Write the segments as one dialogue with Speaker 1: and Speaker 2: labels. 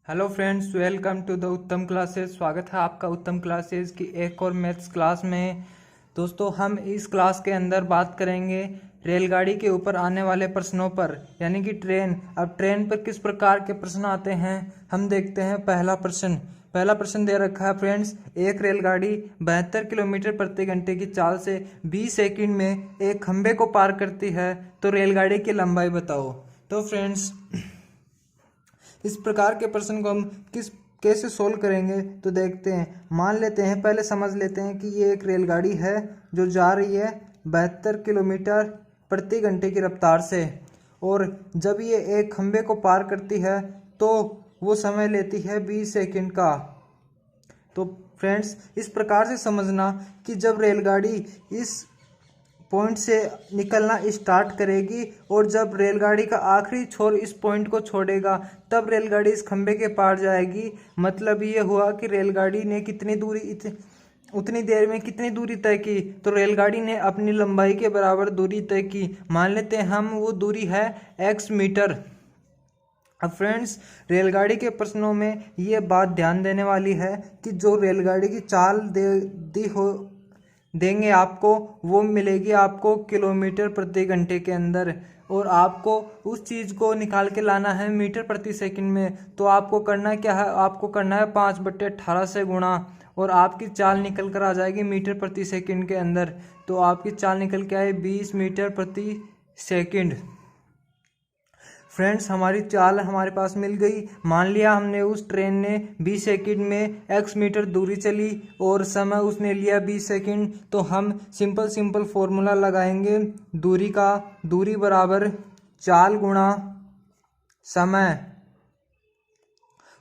Speaker 1: Hello friends, welcome to the Uttam classes. स्वागत है आपका उत्तम क्लासेस की एक और मैथ्स क्लास में। दोस्तों, हम इस क्लास के अंदर बात करेंगे रेलगाड़ी के ऊपर आने वाले प्रश्नों पर, यानी कि ट्रेन। अब ट्रेन पर किस प्रकार के प्रश्न आते हैं हम देखते हैं। पहला प्रश्न दे रखा है फ्रेंड्स, एक रेलगाड़ी 72 किलोमीटर प्रति घंटे की चाल से 20 सेकंड में एक खंभे को पार करती है, तो रेलगाड़ी की लंबाई बताओ। तो फ्रेंड्स, इस प्रकार के प्रश्न को हम कैसे सोल्व करेंगे तो देखते हैं। मान लेते हैं, पहले समझ लेते हैं कि ये एक रेलगाड़ी है जो जा रही है 72 किलोमीटर प्रति घंटे की रफ्तार से, और जब ये एक खंभे को पार करती है तो वो समय लेती है 20 सेकंड का। तो फ्रेंड्स, इस प्रकार से समझना कि जब रेलगाड़ी इस पॉइंट से निकलना स्टार्ट करेगी और जब रेलगाड़ी का आखिरी छोर इस पॉइंट को छोड़ेगा तब रेलगाड़ी इस खंभे के पार जाएगी। मतलब ये हुआ कि रेलगाड़ी ने कितनी दूरी उतनी देर में कितनी दूरी तय की, तो रेलगाड़ी ने अपनी लंबाई के बराबर दूरी तय की। मान लेते हैं हम वो दूरी है x मीटर। अब फ्रेंड्स, रेलगाड़ी के प्रश्नों में ये बात ध्यान देने वाली है कि जो रेलगाड़ी की चाल देंगे आपको, वो मिलेगी आपको किलोमीटर प्रति घंटे के अंदर, और आपको उस चीज़ को निकाल के लाना है मीटर प्रति सेकंड में। तो आपको करना क्या है, आपको करना है 5/18 से गुणा, और आपकी चाल निकल कर आ जाएगी मीटर प्रति सेकंड के अंदर। तो आपकी चाल निकल के आए 20 मीटर प्रति सेकंड। फ्रेंड्स, हमारी चाल हमारे पास मिल गई। मान लिया हमने उस ट्रेन ने 20 सेकंड में x मीटर दूरी चली और समय उसने लिया 20 सेकंड, तो हम सिंपल फॉर्मूला लगाएंगे दूरी का। दूरी बराबर चाल गुणा समय,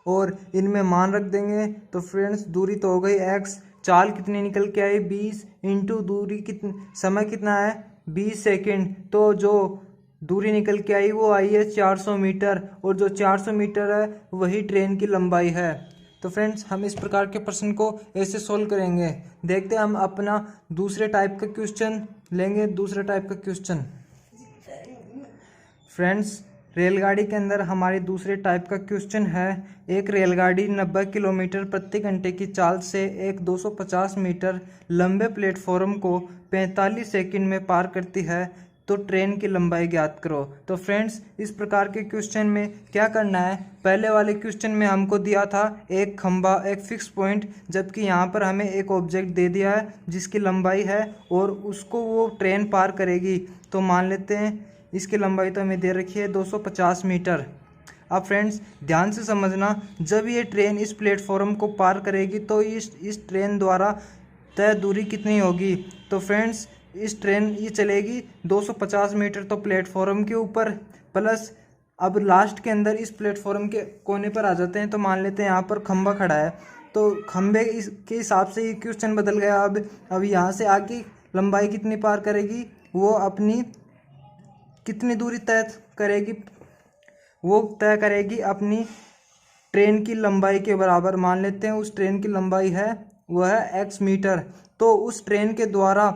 Speaker 1: और इनमें मान रख देंगे। तो फ्रेंड्स, दूरी तो हो गई x, चाल कितनी निकल के आई 20, इंटू दूरी कितनी, समय कितना है 20 सेकंड। तो जो दूरी निकल के आई वो आई है 400 मीटर, और जो 400 मीटर है वही ट्रेन की लंबाई है। तो फ्रेंड्स, हम इस प्रकार के प्रश्न को ऐसे सोल्व करेंगे। देखते हैं हम अपना दूसरे टाइप का क्वेश्चन लेंगे। दूसरे टाइप का क्वेश्चन फ्रेंड्स, रेलगाड़ी के अंदर हमारी दूसरे टाइप का क्वेश्चन है, एक रेलगाड़ी 90 किलोमीटर प्रति घंटे की चाल से एक 250 मीटर लंबे प्लेटफॉर्म को 45 सेकंड में पार करती है, तो ट्रेन की लंबाई ज्ञात करो। तो फ्रेंड्स, इस प्रकार के क्वेश्चन में क्या करना है, पहले वाले क्वेश्चन में हमको दिया था एक खंभा, एक फिक्स पॉइंट, जबकि यहाँ पर हमें एक ऑब्जेक्ट दे दिया है जिसकी लंबाई है और उसको वो ट्रेन पार करेगी। तो मान लेते हैं इसकी लंबाई तो हमें दे रखी है 250 मीटर। अब फ्रेंड्स, ध्यान से समझना, जब ये ट्रेन इस प्लेटफॉर्म को पार करेगी तो इस ट्रेन द्वारा तय दूरी कितनी होगी। तो फ्रेंड्स, इस ट्रेन ये चलेगी 250 मीटर तो प्लेटफॉर्म के ऊपर, प्लस अब लास्ट के अंदर इस प्लेटफॉर्म के कोने पर आ जाते हैं। तो मान लेते हैं यहाँ पर खंभा खड़ा है, तो खंभे के हिसाब से ये क्वेश्चन बदल गया। अब यहाँ से आगे लंबाई कितनी पार करेगी, वो अपनी कितनी दूरी तय करेगी, वो तय करेगी अपनी ट्रेन की लंबाई के बराबर। मान लेते हैं उस ट्रेन की लंबाई है वह है x मीटर। तो उस ट्रेन के द्वारा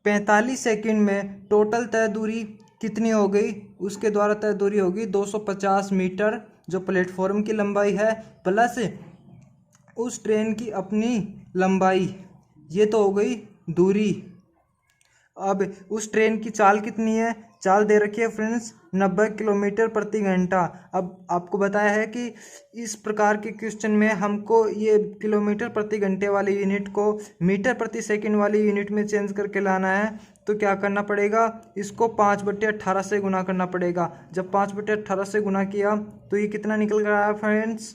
Speaker 1: 45 सेकंड में टोटल तय दूरी कितनी हो गई, उसके द्वारा तय दूरी होगी 250 मीटर, जो प्लेटफॉर्म की लंबाई है, प्लस उस ट्रेन की अपनी लंबाई, ये तो हो गई दूरी। अब उस ट्रेन की चाल कितनी है, चाल दे रखी है फ्रेंड्स 90 किलोमीटर प्रति घंटा। अब आपको बताया है कि इस प्रकार के क्वेश्चन में हमको ये किलोमीटर प्रति घंटे वाले यूनिट को मीटर प्रति सेकंड वाली यूनिट में चेंज करके लाना है। तो क्या करना पड़ेगा, इसको 5/18 से गुना करना पड़ेगा। जब 5/18 से गुना किया तो ये कितना निकल कर आया फ्रेंड्स,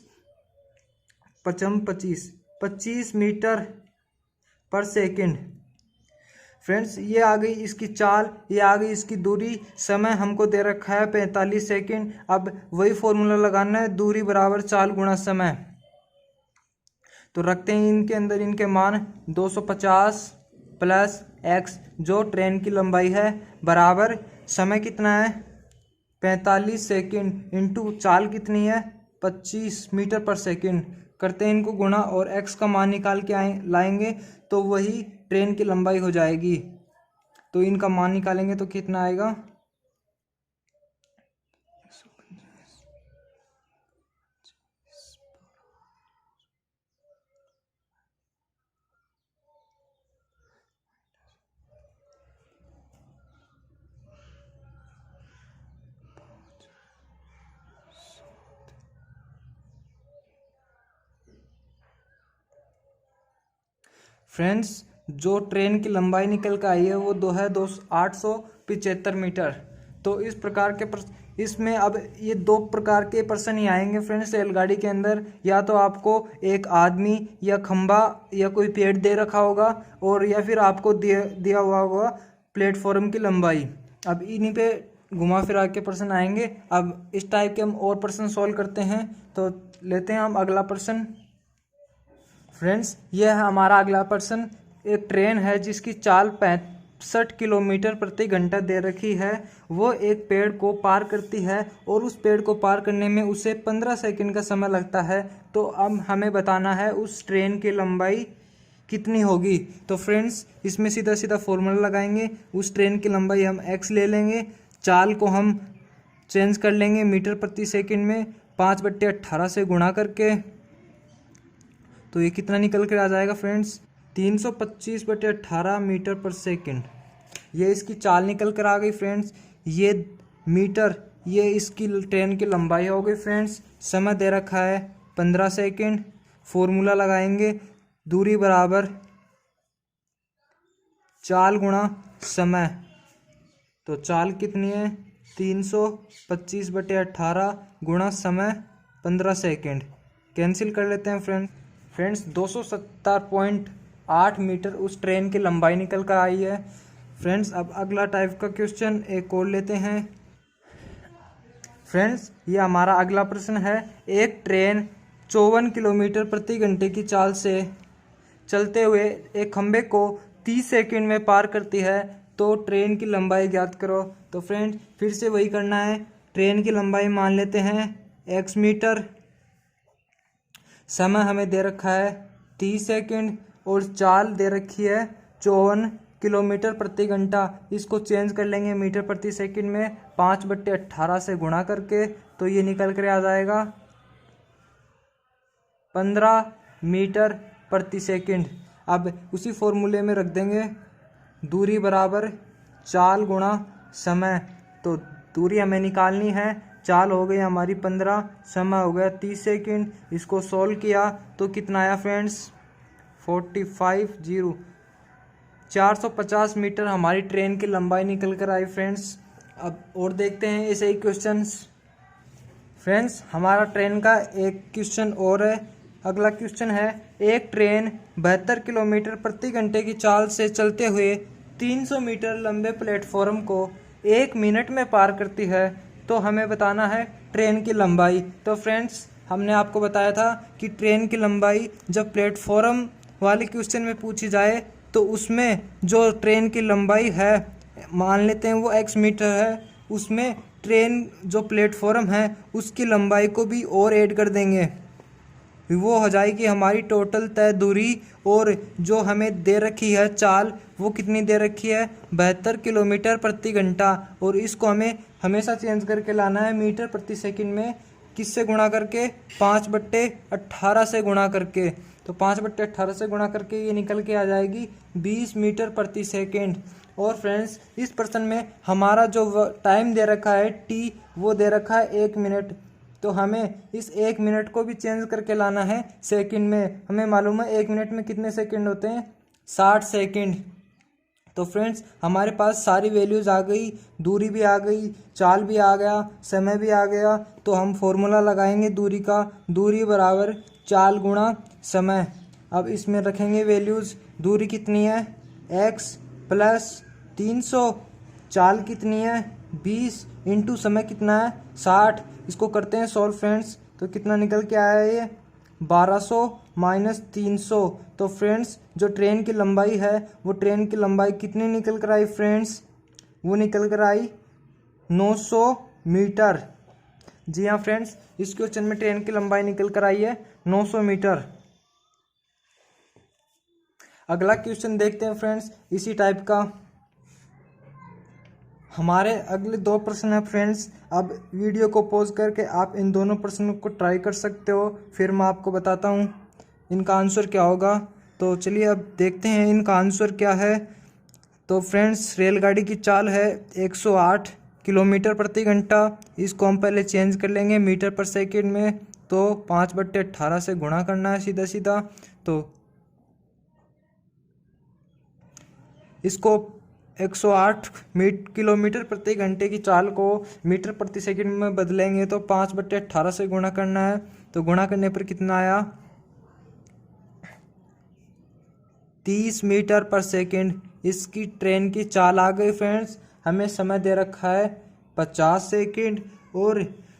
Speaker 1: 25 मीटर पर सेकेंड। फ्रेंड्स, ये आ गई इसकी चाल, ये आ गई इसकी दूरी, समय हमको दे रखा है 45 सेकंड। अब वही फॉर्मूला लगाना है, दूरी बराबर चाल गुणा समय। तो रखते हैं इनके अंदर इनके मान, 250 प्लस x जो ट्रेन की लंबाई है, बराबर समय कितना है 45 सेकंड, इंटू चाल कितनी है 25 मीटर पर सेकंड। करते हैं इनको गुणा और x का मान निकाल के लाएंगे तो वही ट्रेन की लंबाई हो जाएगी। तो इनका मान निकालेंगे तो कितना आएगा, फ्रेंड्स जो ट्रेन की लंबाई निकल कर आई है वो 875 मीटर। तो इस प्रकार के इसमें अब ये दो प्रकार के पर्सन ही आएंगे फ्रेंड्स रेलगाड़ी के अंदर। या तो आपको एक आदमी या खंबा या कोई पेड़ दे रखा होगा, और या फिर आपको दिया हुआ होगा प्लेटफॉर्म की लंबाई। अब इन्हीं पे घुमा फिरा के पर्सन आएंगे। अब इस टाइप के हम और पर्सन सॉल्व करते हैं। तो लेते हैं हम अगला पर्सन। फ्रेंड्स ये है हमारा अगला पर्सन। एक ट्रेन है जिसकी चाल 65 किलोमीटर प्रति घंटा दे रखी है। वो एक पेड़ को पार करती है और उस पेड़ को पार करने में उसे 15 सेकंड का समय लगता है। तो अब हमें बताना है उस ट्रेन की लंबाई कितनी होगी। तो फ्रेंड्स इसमें सीधा सीधा फॉर्मूला लगाएंगे। उस ट्रेन की लंबाई हम x ले लेंगे, चाल को हम चेंज कर लेंगे मीटर प्रति सेकंड में 5/18 से गुणा करके। तो ये कितना निकल कर आ जाएगा फ्रेंड्स, 325/18 मीटर पर सेकंड। ये इसकी चाल निकल कर आ गई फ्रेंड्स। ये मीटर, ये इसकी ट्रेन की लंबाई हो गई फ्रेंड्स। समय दे रखा है 15 सेकंड। फॉर्मूला लगाएंगे, दूरी बराबर चाल गुणा समय। तो चाल कितनी है, 325/18 गुणा समय 15 सेकंड। कैंसिल कर लेते हैं फ्रेंड्स 270.8 मीटर उस ट्रेन की लंबाई निकल कर आई है। फ्रेंड्स अब अगला टाइप का क्वेश्चन एक और लेते हैं। फ्रेंड्स ये हमारा अगला प्रश्न है। एक ट्रेन 54 किलोमीटर प्रति घंटे की चाल से चलते हुए एक खंबे को 30 सेकंड में पार करती है, तो ट्रेन की लंबाई ज्ञात करो। तो फ्रेंड्स फिर से वही करना है। ट्रेन की लंबाई मान लेते हैं x मीटर, समय हमें दे रखा है 30 सेकंड और चाल दे रखी है 54 किलोमीटर प्रति घंटा। इसको चेंज कर लेंगे मीटर प्रति सेकंड में 5/18 से गुणा करके। तो ये निकल कर आ जाएगा 15 मीटर प्रति सेकंड। अब उसी फॉर्मूले में रख देंगे, दूरी बराबर चाल गुणा समय। तो दूरी हमें निकालनी है, चाल हो गई हमारी 15, समय हो गया 30 सेकंड। इसको सॉल्व किया तो कितना आया फ्रेंड्स, 450 मीटर हमारी ट्रेन की लंबाई निकल कर आई फ्रेंड्स। अब और देखते हैं ऐसे ही क्वेश्चंस। फ्रेंड्स हमारा ट्रेन का एक क्वेश्चन और है। अगला क्वेश्चन है, एक ट्रेन 72 किलोमीटर प्रति घंटे की चाल से चलते हुए 300 मीटर लंबे प्लेटफॉर्म को 1 मिनट में पार करती है, तो हमें बताना है ट्रेन की लंबाई। तो फ्रेंड्स हमने आपको बताया था कि ट्रेन की लंबाई जब प्लेटफॉर्म वाले क्वेश्चन में पूछी जाए तो उसमें जो ट्रेन की लंबाई है मान लेते हैं वो x मीटर है, उसमें ट्रेन जो प्लेटफॉर्म है उसकी लंबाई को भी और ऐड कर देंगे। वो हो जाएगी हमारी टोटल तय दूरी। और जो हमें दे रखी है चाल वो कितनी दे रखी है, 72 किलोमीटर प्रति घंटा। और इसको हमें हमेशा चेंज करके लाना है मीटर प्रति सेकंड में। किससे गुणा करके, 5/18 से गुणा करके। तो 5/18 से गुणा करके ये निकल के आ जाएगी 20 मीटर प्रति सेकंड। और फ्रेंड्स इस प्रश्न में हमारा जो टाइम दे रखा है t, वो दे रखा है 1 मिनट। तो हमें इस 1 मिनट को भी चेंज करके लाना है सेकंड में। हमें मालूम है 1 मिनट में कितने सेकंड होते हैं, 60 सेकंड। तो फ्रेंड्स हमारे पास सारी वैल्यूज़ आ गई, दूरी भी आ गई, चाल भी आ गया, समय भी आ गया। तो हम फॉर्मूला लगाएंगे दूरी का, दूरी बराबर चाल गुणा समय। अब इसमें रखेंगे वैल्यूज़, दूरी कितनी है x प्लस 300, चाल कितनी है 20 इंटू समय कितना है 60। इसको करते हैं सॉल्व फ्रेंड्स। तो कितना निकल के आया है ये, 1200 माइनस 300। तो फ्रेंड्स जो ट्रेन की लंबाई है वो ट्रेन की लंबाई कितनी निकल कर आई फ्रेंड्स, वो निकल कर आई 900 मीटर। जी हाँ फ्रेंड्स, इस क्वेश्चन में ट्रेन की लंबाई निकल कर आई है 900 मीटर। अगला क्वेश्चन देखते हैं फ्रेंड्स इसी टाइप का। हमारे अगले 2 प्रश्न हैं फ्रेंड्स। अब वीडियो को पॉज करके आप इन दोनों प्रश्नों को ट्राई कर सकते हो, फिर मैं आपको बताता हूँ इनका आंसर क्या होगा। तो चलिए अब देखते हैं इनका आंसर क्या है। तो फ्रेंड्स रेलगाड़ी की चाल है 108 किलोमीटर प्रति घंटा। इसको हम पहले चेंज कर लेंगे मीटर पर सेकंड में। तो 5/18 से गुणा करना है सीधा सीधा। तो इसको 108 किलोमीटर प्रति घंटे की चाल को मीटर प्रति सेकंड में बदलेंगे तो 5/18 से गुणा करना है। तो गुणा करने पर कितना आया, 30 मीटर पर सेकंड इसकी ट्रेन की चाल आ गई। फ्रेंड्स हमें समय दे रखा है 50 सेकंड और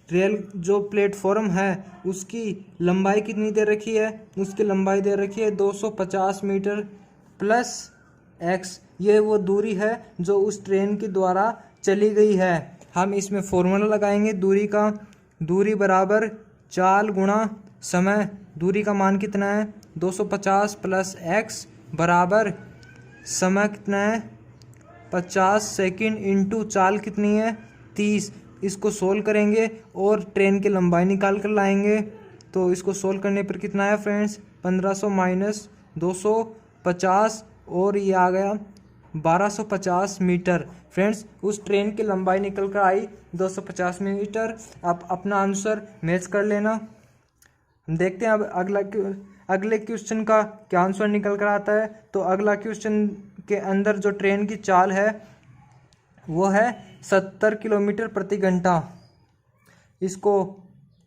Speaker 1: रेल जो प्लेटफॉर्म है उसकी लंबाई कितनी दे रखी है, उसकी लंबाई दे रखी है 250 मीटर प्लस x। ये वो दूरी है जो उस ट्रेन के द्वारा चली गई है। हम इसमें फॉर्मूला लगाएंगे दूरी का, दूरी बराबर चाल गुणा समय। दूरी का मान कितना है 250 प्लस x बराबर समय कितना है 50 सेकंड इंटू चाल कितनी है 30। इसको सोल्व करेंगे और ट्रेन की लंबाई निकाल कर लाएंगे। तो इसको सोल्व करने पर कितना है फ्रेंड्स 1500 माइनस 250 और ये आ गया 1250 मीटर। फ्रेंड्स उस ट्रेन की लंबाई निकल कर आई 250 मीटर। आप अपना आंसर मैच कर लेना। हम देखते हैं अब अगले क्वेश्चन का क्या आंसर निकल कर आता है। तो अगला क्वेश्चन के अंदर जो ट्रेन की चाल है वो है 70 किलोमीटर प्रति घंटा। इसको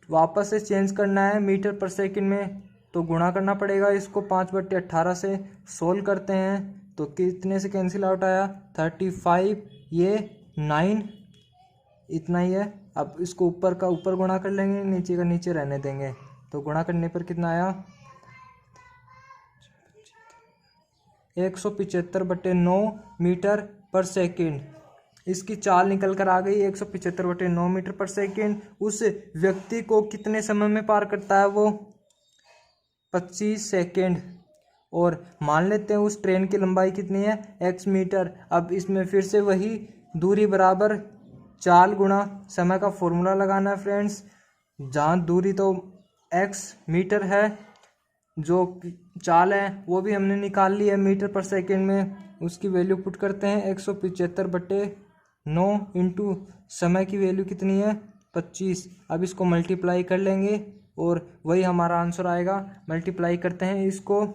Speaker 1: वापस से चेंज करना है मीटर पर सेकंड में, तो गुणा करना पड़ेगा इसको 5/18 से। सोल्व करते हैं तो कितने से कैंसिल आउट आया 35, ये 9, इतना ही है। अब इसको ऊपर का ऊपर गुणा कर लेंगे, नीचे का नीचे रहने देंगे। तो गुणा करने पर कितना आया 175/9 मीटर पर सेकंड। इसकी चाल निकल कर आ गई 175/9 मीटर पर सेकंड। उस व्यक्ति को कितने समय में पार करता है वो 25 सेकंड। और मान लेते हैं उस ट्रेन की लंबाई कितनी है x मीटर। अब इसमें फिर से वही दूरी बराबर चाल गुणा समय का फॉर्मूला लगाना है फ्रेंड्स। जहाँ दूरी तो x मीटर है, जो चाल है वो भी हमने निकाल ली है मीटर पर सेकंड में। उसकी वैल्यू पुट करते हैं 175/9 इंटू समय की वैल्यू कितनी है 25। अब इसको मल्टीप्लाई कर लेंगे और वही हमारा आंसर आएगा। मल्टीप्लाई करते हैं इसको,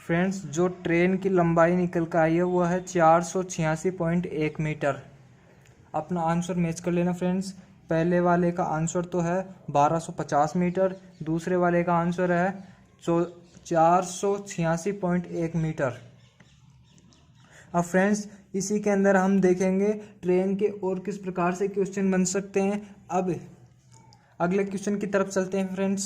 Speaker 1: फ्रेंड्स जो ट्रेन की लंबाई निकल कर आई है वो है 486.1 मीटर। अपना आंसर मैच कर लेना फ्रेंड्स। पहले वाले का आंसर तो है 1250 मीटर, दूसरे वाले का आंसर है 486.1 मीटर। अब फ्रेंड्स इसी के अंदर हम देखेंगे ट्रेन के और किस प्रकार से क्वेश्चन बन सकते हैं। अब अगले क्वेश्चन की तरफ चलते हैं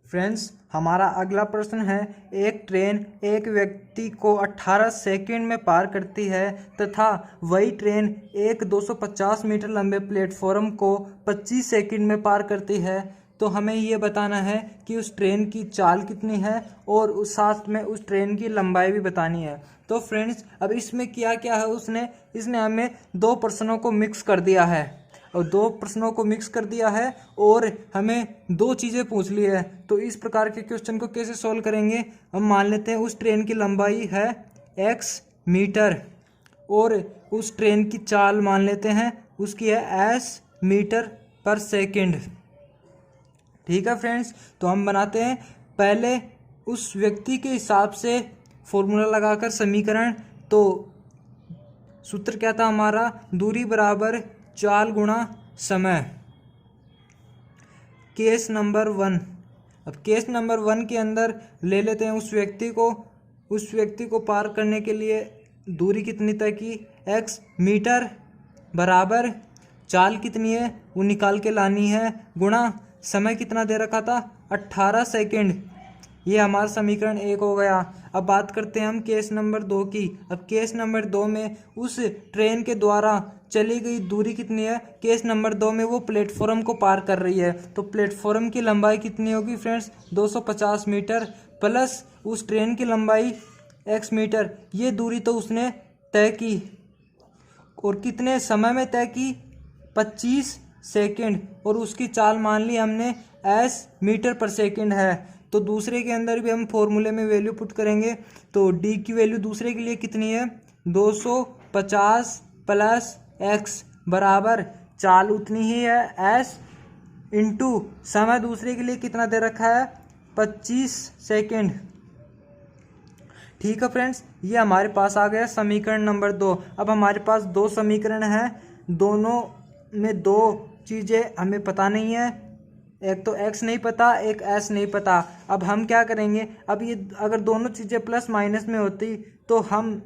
Speaker 1: फ्रेंड्स हमारा अगला प्रश्न है, एक ट्रेन एक व्यक्ति को 18 सेकंड में पार करती है तथा वही ट्रेन एक 250 मीटर लंबे प्लेटफॉर्म को 25 सेकंड में पार करती है। तो हमें ये बताना है कि उस ट्रेन की चाल कितनी है और उस साथ में उस ट्रेन की लंबाई भी बतानी है। तो फ्रेंड्स अब इसमें क्या क्या है, इसने हमें दो प्रश्नों को मिक्स कर दिया है और हमें दो चीज़ें पूछ ली है। तो इस प्रकार के क्वेश्चन को कैसे सॉल्व करेंगे, हम मान लेते हैं उस ट्रेन की लंबाई है x मीटर और उस ट्रेन की चाल मान लेते हैं उसकी है s मीटर पर सेकंड। ठीक है फ्रेंड्स, तो हम बनाते हैं पहले उस व्यक्ति के हिसाब से फॉर्मूला लगाकर समीकरण। तो सूत्र क्या था हमारा, दूरी बराबर चाल गुणा समय। Case number 1। अब केस नंबर 1 के अंदर ले लेते हैं उस व्यक्ति को पार करने के लिए दूरी कितनी तय की, x मीटर बराबर चाल कितनी है वो निकाल के लानी है, गुणा समय कितना दे रखा था 18 सेकंड। ये हमारा समीकरण 1 हो गया। अब बात करते हैं हम केस नंबर 2 की। अब केस नंबर 2 में उस ट्रेन के द्वारा चली गई दूरी कितनी है, केस नंबर 2 में वो प्लेटफॉर्म को पार कर रही है, तो प्लेटफॉर्म की लंबाई कितनी होगी फ्रेंड्स 250 मीटर प्लस उस ट्रेन की लंबाई x मीटर। ये दूरी तो उसने तय की और कितने समय में तय की 25 सेकंड, और उसकी चाल मान ली हमने s मीटर पर सेकंड है। तो दूसरे के अंदर भी हम फॉर्मूले में वैल्यू पुट करेंगे, तो d की वैल्यू दूसरे के लिए कितनी है 250 प्लस x बराबर चाल उतनी ही है s इंटू समय दूसरे के लिए कितना दे रखा है 25 सेकंड। ठीक है फ्रेंड्स, ये हमारे पास आ गया समीकरण नंबर 2। अब हमारे पास दो समीकरण हैं, दोनों में दो चीज़ें हमें पता नहीं है, एक तो x नहीं पता, एक s नहीं पता। अब हम क्या करेंगे, अब ये अगर दोनों चीज़ें प्लस माइनस में होती तो हम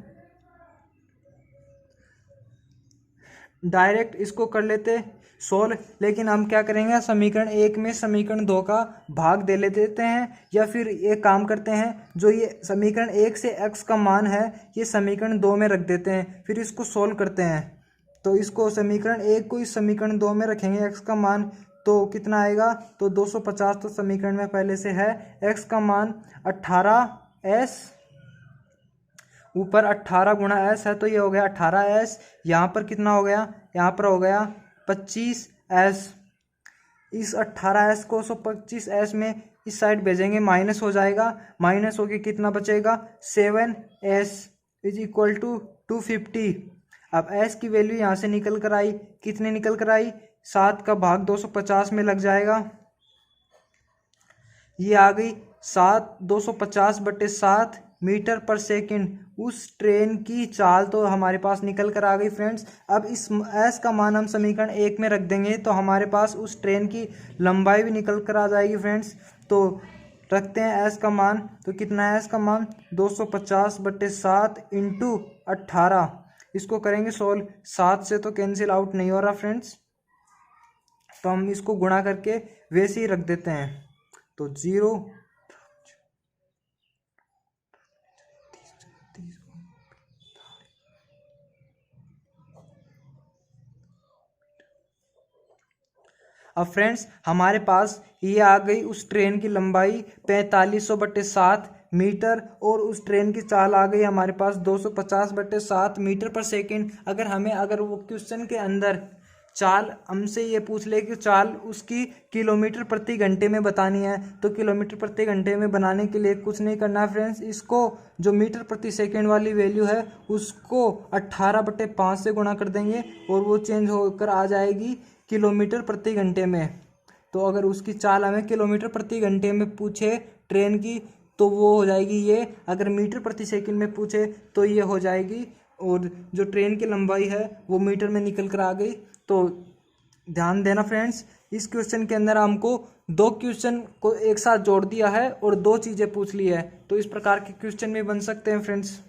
Speaker 1: डायरेक्ट इसको कर लेते सोल्व, लेकिन हम क्या करेंगे समीकरण 1 में समीकरण 2 का भाग दे ले देते हैं, या फिर एक काम करते हैं जो ये समीकरण 1 से x का मान है ये समीकरण 2 में रख देते हैं, फिर इसको सोल्व करते हैं। तो इसको समीकरण 1 को इस समीकरण 2 में रखेंगे, x का मान तो कितना आएगा, तो 250 तो समीकरण में पहले से है, x का मान 18s ऊपर 18 गुणा s है, तो ये हो गया 18s। यहाँ पर कितना हो गया, यहाँ पर हो गया 25s। इस 18s को 125s में इस साइड भेजेंगे, माइनस हो जाएगा, माइनस होके कितना बचेगा 7s इज इक्वल टू 250। अब s की वैल्यू यहाँ से निकल कर आई, कितने निकल कर आई 7 का भाग 250 में लग जाएगा, ये आ गई 250/7 मीटर पर सेकंड। उस ट्रेन की चाल तो हमारे पास निकल कर आ गई फ्रेंड्स। अब इस s का मान हम समीकरण 1 में रख देंगे, तो हमारे पास उस ट्रेन की लंबाई भी निकल कर आ जाएगी फ्रेंड्स। तो रखते हैं s का मान, तो कितना है s का मान 250/7 इंटू 18। इसको करेंगे सोल्व, 7 से तो कैंसिल आउट नहीं हो रहा फ्रेंड्स, तो हम इसको गुणा करके वैसे ही रख देते हैं, तो 0 अब फ्रेंड्स हमारे पास ये आ गई उस ट्रेन की लंबाई 4500/7 मीटर, और उस ट्रेन की चाल आ गई हमारे पास 250/7 मीटर पर सेकंड। अगर वो क्वेश्चन के अंदर चाल हमसे ये पूछ ले कि चाल उसकी किलोमीटर प्रति घंटे में बतानी है, तो किलोमीटर प्रति घंटे में बनाने के लिए कुछ नहीं करना है फ्रेंड्स, इसको जो मीटर प्रति सेकंड वाली वैल्यू है उसको 18/5 से गुणा कर देंगे और वो चेंज होकर आ जाएगी किलोमीटर प्रति घंटे में। तो अगर उसकी चाल हमें किलोमीटर प्रति घंटे में पूछे ट्रेन की तो वो हो जाएगी ये, अगर मीटर प्रति सेकंड में पूछे तो ये हो जाएगी, और जो ट्रेन की लंबाई है वो मीटर में निकल कर आ गई। तो ध्यान देना फ्रेंड्स, इस क्वेश्चन के अंदर हमको दो क्वेश्चन को एक साथ जोड़ दिया है और दो चीज़ें पूछ ली है, तो इस प्रकार के क्वेश्चन भी बन सकते हैं फ्रेंड्स।